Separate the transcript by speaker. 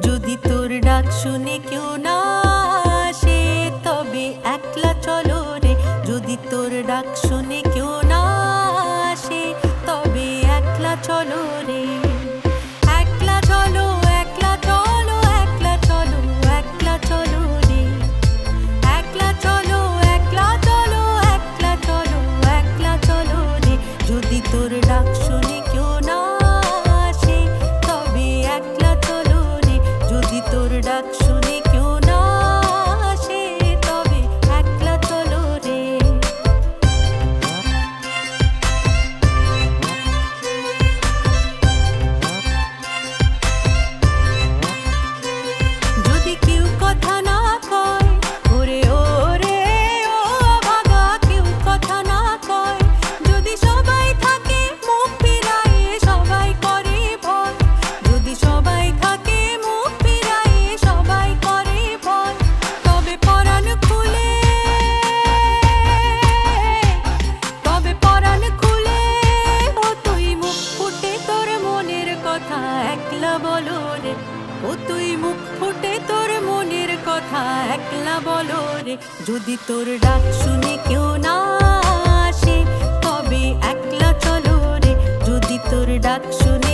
Speaker 1: যদি তোর ডাক শুনে কেউ না আসে তবে একলা চলো রে। যদি তোর ডাক শুনে কেউ না আসে তবে একলা চলো রে। একলা চলো, একলা চলো, একলা চলো, একলা চলো রে। একলা চলো, একলা চলো, একলা চলো, একলা চলো রে। যদি তোর ডাক শুনে কেউ না আসে তবে একলা চলো রে। যদি তোর ডাক শুনে কেউ না আসে তবে একলা চলো রে। যদি কেউ কথা না কয়, ওরে ওরে ও ভাগা, কেউ কথা না কয়। যদি সবাই থাকে মুখ ফিরায়ে, সবাই করে ভয়। যদি সবাই থাকে মুখ ফিরায়ে, সবাই করে ভয়। তবে পরাণ খুলে, তবে পরাণ খুলে ও তুই মুখ ফুটে তোর মনের কথা একলা বলো রে। ও তুই মুখ ফুটে তোর মনের কথা একলা বলো রে। যদি তোর ডাক শুনে কেউ না আসে তবে একলা চলো রে। যদি তোর ডাক শুনে